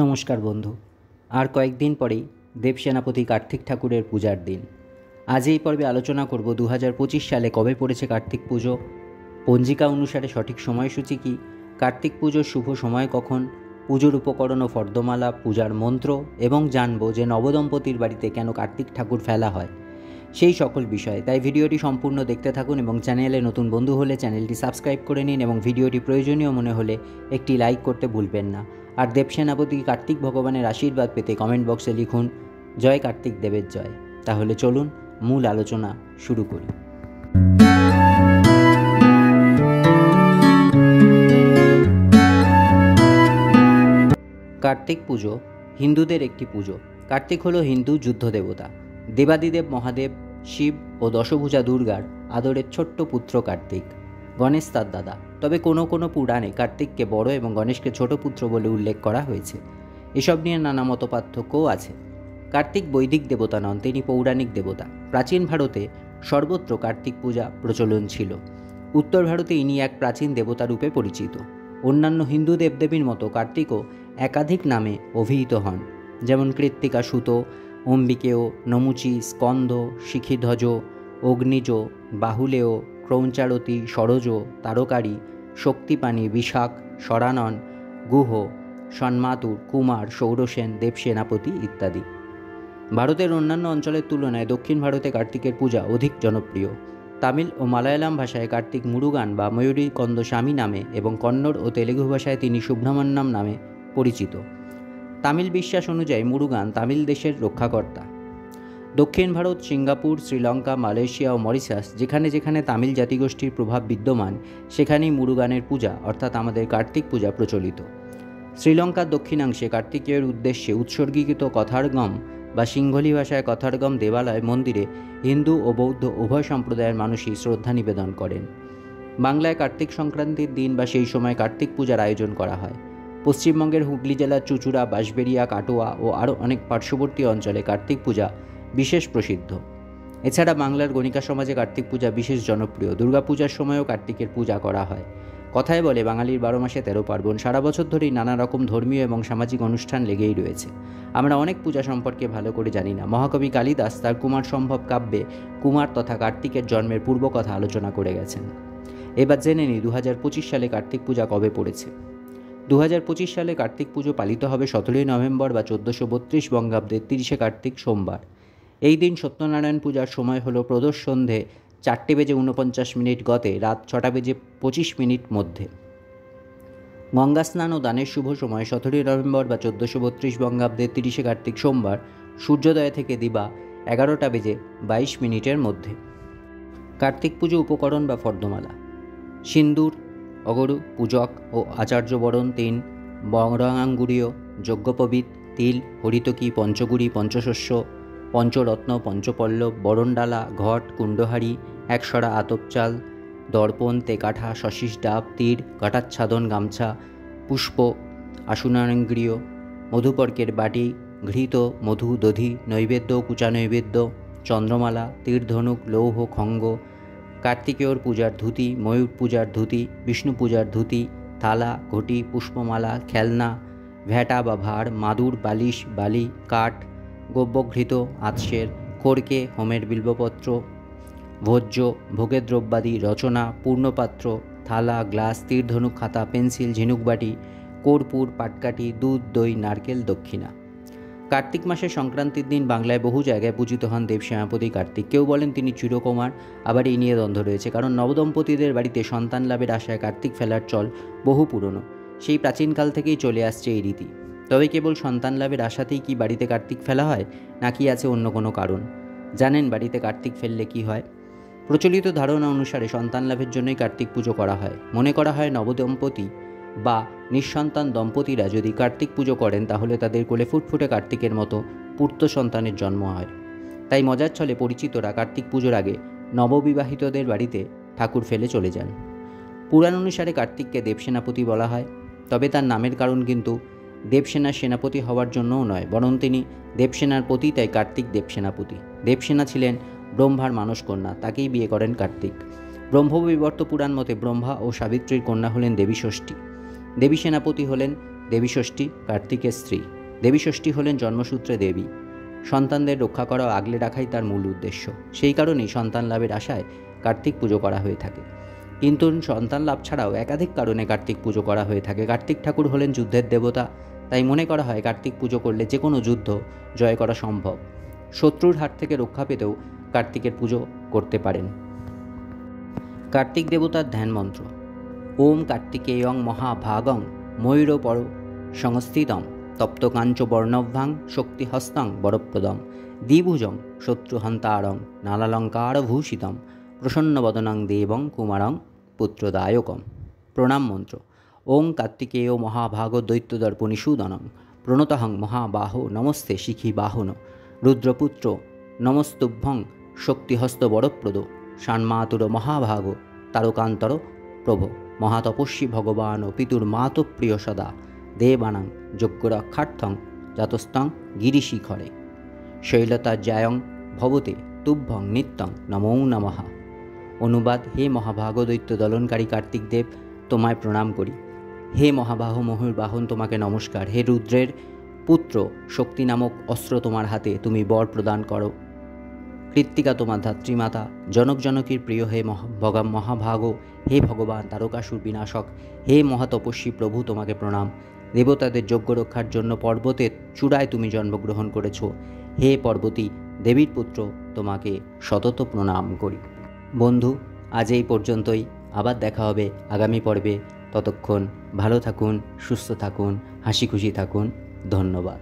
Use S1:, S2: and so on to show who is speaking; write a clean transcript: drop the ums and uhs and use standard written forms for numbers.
S1: নমস্কার বন্ধু। আর কয়েকদিন পরেই দেবসেনাপতি কার্তিক ঠাকুরের পূজার দিন। আজ এই পর্বে আলোচনা করব 2025 সালে কবে পড়েছে কার্তিক পুজো, পঞ্জিকা অনুসারে সঠিক সময়সূচি কী, কার্তিক পুজোর শুভ সময় কখন, পুজোর উপকরণ ও ফর্দমালা, পূজার মন্ত্র এবং জানব যে নবদম্পতির বাড়িতে কেন কার্তিক ঠাকুর ফেলা হয়, সেই সকল বিষয়। তাই ভিডিওটি সম্পূর্ণ দেখতে থাকুন এবং চ্যানেলে নতুন বন্ধু হলে চ্যানেলটি সাবস্ক্রাইব করে নিন এবং ভিডিওটি প্রয়োজনীয় মনে হলে একটি লাইক করতে ভুলবেন না। আর দেবসেনাপতি কার্তিক ভগবানের আশীর্বাদ পেতে কমেন্ট বক্সে লিখুন জয় কার্তিক দেবের জয়। তাহলে চলুন মূল আলোচনা শুরু করি। কার্তিক পুজো হিন্দুদের একটি পুজো। কার্তিক হলো হিন্দু যুদ্ধ দেবতা। দেবাদিদেব মহাদেব, শিব ও দশভুজা দুর্গার আদরের ছোট্ট পুত্র কার্তিক। গণেশ তার দাদা। তবে কোনো কোনো পুরাণে কার্তিককে বড় এবং গণেশকে ছোট পুত্র বলে উল্লেখ করা হয়েছে। এসব নিয়ে নানা মত পার্থক্যও আছে। কার্তিক বৈদিক দেবতা নন, তিনি পৌরাণিক দেবতা। প্রাচীন ভারতে সর্বত্র কার্তিক পূজা প্রচলন ছিল। উত্তর ভারতে ইনি এক প্রাচীন দেবতা রূপে পরিচিত। অন্যান্য হিন্দু দেবদেবীর মতো কার্তিকও একাধিক নামে অভিহিত হন, যেমন কৃত্তিকা সুত, অম্বিকেয়, নমুচি, স্কন্দ, শিখিধ্বজ, অগ্নিজ, বাহুলেয়, ক্রৌঞ্চারতি, সরোজ, তারকারী, শক্তিপাণি, বিশাখ, সরানন, গুহ, সন্মাতুর, কুমার, সৌরসেন, দেবসেনাপতি ইত্যাদি। ভারতের অন্যান্য অঞ্চলের তুলনায় দক্ষিণ ভারতে কার্তিকের পূজা অধিক জনপ্রিয়। তামিল ও মালায়ালাম ভাষায় কার্তিক মুরুগান বা ময়ূরী কন্দস্বামী নামে এবং কন্নড় ও তেলুগু ভাষায় তিনি সুব্রহ্মণ্যম নামে পরিচিত। তামিল বিশ্বাস অনুযায়ী মুরুগান তামিল দেশের রক্ষাকর্তা। দক্ষিণ ভারত, সিঙ্গাপুর, শ্রীলঙ্কা, মালয়েশিয়া ও মরিশাস, যেখানে যেখানে তামিল জাতিগোষ্ঠীর প্রভাব বিদ্যমান, সেখানেই মুরুগানের পূজা অর্থাৎ আমাদের কার্তিক পূজা প্রচলিত। শ্রীলঙ্কার দক্ষিণাংশে কার্তিকেয়ের উদ্দেশ্যে উৎসর্গীকৃত কথারগম বা সিংহলি ভাষায় কথারগম দেবালয় মন্দিরে হিন্দু ও বৌদ্ধ উভয় সম্প্রদায়ের মানুষই শ্রদ্ধা নিবেদন করেন। বাংলায় কার্তিক সংক্রান্তির দিন বা সেই সময় কার্তিক পূজার আয়োজন করা হয়। পশ্চিমবঙ্গের হুগলি জেলার চুঁচুড়া, বাঁশবেড়িয়া, কাটোয়া ও আরও অনেক পার্শ্ববর্তী অঞ্চলে কার্তিক পূজা বিশেষ প্রসিদ্ধ। এছাড়া বাংলার গণিকা সমাজে কার্তিক পূজা বিশেষ জনপ্রিয়। দুর্গাপূজার সময়ও কার্তিকের পূজা করা হয়। কথায় বলে বাঙালির 12 মাসে 13 পার্বণ। সারা বছর ধরেই নানা রকম ধর্মীয় এবং সামাজিক অনুষ্ঠান লেগেই রয়েছে। আমরা অনেক পূজা সম্পর্কে ভালো করে জানি না। মহাকবি কালিদাস তার কুমার সম্ভব কাব্যে কুমার তথা কার্তিকের জন্মের পূর্বকথা আলোচনা করে গেছেন। এবার জেনে নিই 2025 সালে কার্তিক পূজা কবে পড়েছে। 2025 সালে কার্তিক পুজো পালিত হবে 17ই নভেম্বর বা 1432 বঙ্গাব্দের 30শে কার্তিক সোমবার। এই দিন সত্যনারায়ণ পূজার সময় হলো প্রদোষ সন্ধে 4:49 গতে রাত 6:25 মধ্যে। গঙ্গা স্নান ও দানের শুভ সময় 17ই নভেম্বর বা 1432 বঙ্গাব্দের 30শে কার্তিক সোমবার সূর্যোদয় থেকে দিবা 11:22 মধ্যে। কার্তিক পুজো উপকরণ বা ফর্দমালা: সিন্দুর, অগরু, পূজক ও আচার্যবরণ 3, বরঙাঙ্গুরীয়, যজ্ঞোপবীত, তিল, হরিতকী, পঞ্চগুড়ি, পঞ্চশস্য, পঞ্চরত্ন, পঞ্চপল্লব, বরণডালা, ঘট, কুণ্ডহারি, একশরা আতপ চাল, দর্পণ, তেকাঠা, শশীষ ডাব, তীর, ঘটাচ্ছাদন, গামছা, পুষ্প, আশুনাঙ্গীয়, মধুপর্কের বাটি, ঘৃত, মধু, দধি, নৈবেদ্য, কুচা নৈবেদ্য, চন্দ্রমালা, তীরধনুক, লৌহ, খঙ্গ, কার্তিকেয়র পূজার ধুতি, ময়ূর পূজার ধুতি, বিষ্ণু পূজার ধুতি, থালা, ঘটি, পুষ্পমালা, খেলনা, ভ্যাটা বা ভাঁড়, মাদুর, বালিশ, বালি, কাঠ, গব্যঘৃত, আতসের, খড়কে, হোমের বিল্বপত্র, ভোজ্য, ভোগের দ্রব্যাদি, রচনা, পূর্ণপাত্র, থালা, গ্লাস, তীরধনুক, খাতা, পেন্সিল, ঝিনুকবাটি, কর্পূর, পাটকাঠি, দুধ, দই, নারকেল, দক্ষিণা। কার্তিক মাসের সংক্রান্তির দিন বাংলায় বহু জায়গায় পূজিত হন দেবসেনাপতি কার্তিক। কেউ বলেন তিনি চিরকুমার, আবার এই নিয়ে দ্বন্দ্ব রয়েছে, কারণ নবদম্পতিদের বাড়িতে সন্তান লাভের আশায় কার্তিক ফেলার চল বহু পুরনো। সেই প্রাচীনকাল থেকেই চলে আসছে এই রীতি। তবে কেবল সন্তান লাভের আশাতেই কি বাড়িতে কার্তিক ফেলা হয়, নাকি আছে অন্য কোনো কারণ? জানেন বাড়িতে কার্তিক ফেললে কি হয়? প্রচলিত ধারণা অনুসারে সন্তান লাভের জন্যই কার্তিক পুজো করা হয়। মনে করা হয় নবদম্পতি বা নিঃসন্তান দম্পতিরা যদি কার্তিক পুজো করেন তাহলে তাদের কোলে ফুটফুটে কার্তিকের মতো পুত্র সন্তানের জন্ম হয়। তাই মজার ছলে পরিচিতরা কার্তিক পুজোর আগে নববিবাহিতদের বাড়িতে ঠাকুর ফেলে চলে যান। পুরাণ অনুসারে কার্তিককে দেবসেনাপতি বলা হয়, তবে তার নামের কারণ কিন্তু দেবসেনার সেনাপতি হওয়ার জন্যও নয়, বরং তিনি দেবসেনার পতি, তাই কার্তিক দেবসেনাপতি। দেবসেনা ছিলেন ব্রহ্মার মানসকন্যা, তাকেই বিয়ে করেন কার্তিক। ব্রহ্মবিবর্ত পুরাণ মতে ব্রহ্মা ও সাবিত্রীর কন্যা হলেন দেবী ষষ্ঠী। দেবী সেনাপতি হলেন দেবী ষষ্ঠী কার্তিকের স্ত্রী। দেবী ষষ্ঠী হলেন জন্মসূত্রে দেবী। সন্তানদের রক্ষা করা ও আগলে রাখাই তার মূল উদ্দেশ্য। সেই কারণেই সন্তান লাভের আশায় কার্তিক পুজো করা হয়ে থাকে। কিন্তু সন্তান লাভ ছাড়াও একাধিক কারণে কার্তিক পুজো করা হয়ে থাকে। কার্তিক ঠাকুর হলেন যুদ্ধের দেবতা, তাই মনে করা হয় কার্তিক পুজো করলে যে কোনো যুদ্ধ জয় করা সম্ভব। শত্রুর হাত থেকে রক্ষা পেতেও কার্তিকের পুজো করতে পারেন। কার্তিক দেবতার ধ্যান মন্ত্র: ওম কার্তিকেয়ং মহাভাগং ময়ূরপর সংস্থিতম তপ্তকাঞ্চ বর্ণভ্যাং শক্তিহস্তং বরপ্রদম দ্বিভুজং শত্রুহন্তারং নালালঙ্কারভূষিতম প্রসন্নবদনং দেবং কুমারং পুত্রদায়কম। প্রণাম মন্ত্র: ওং কার্তিকেয় মহাভাগ দৈত্যদর্পনিষূদনং প্রণতহং মহাবাহো নমস্তে শিখি বাহন রুদ্রপুত্র নমস্তুভ্যং শক্তিহস্ত বরপ্রদ ষান্মাতুর মহাভাগ তারকান্তর প্রভ মহাতপস্বী ভগবান পিতুর্মাতপ্রিয় সদা দেবানাং যজ্ঞরক্ষার্থং জাতস্তং গিরিশিখরে শৈলতাজ্যায়ং ভবতে তুভ্যং নিত্যং নমো নমঃ। অনুবাদ: হে মহাভাগ দৈত্য দলনকারী কার্তিক দেব, তোমায় প্রণাম করি। হে মহাবাহ ময়ূর বাহন, তোমাকে নমস্কার। হে রুদ্রের পুত্র শক্তি নামক অস্ত্র তোমার হাতে, তুমি বর প্রদান করো। কৃত্তিকা তোমার ধাত্রীমাতা, জনক জনকীর প্রিয় হে মহাভাগ, হে ভগবান তারকাসুর বিনাশক, হে মহাতপস্বী প্রভু, তোমাকে প্রণাম। দেবতাদের যজ্ঞ রক্ষার জন্য পর্বতের চূড়ায় তুমি জন্মগ্রহণ করেছ। হে পর্বতী দেবীর পুত্র, তোমাকে শতত প্রণাম করি। বন্ধু, আজ এই পর্যন্তই। আবার দেখা হবে আগামী পর্বে। ততক্ষণ ভালো থাকুন, সুস্থ থাকুন, হাসি খুশি থাকুন। ধন্যবাদ।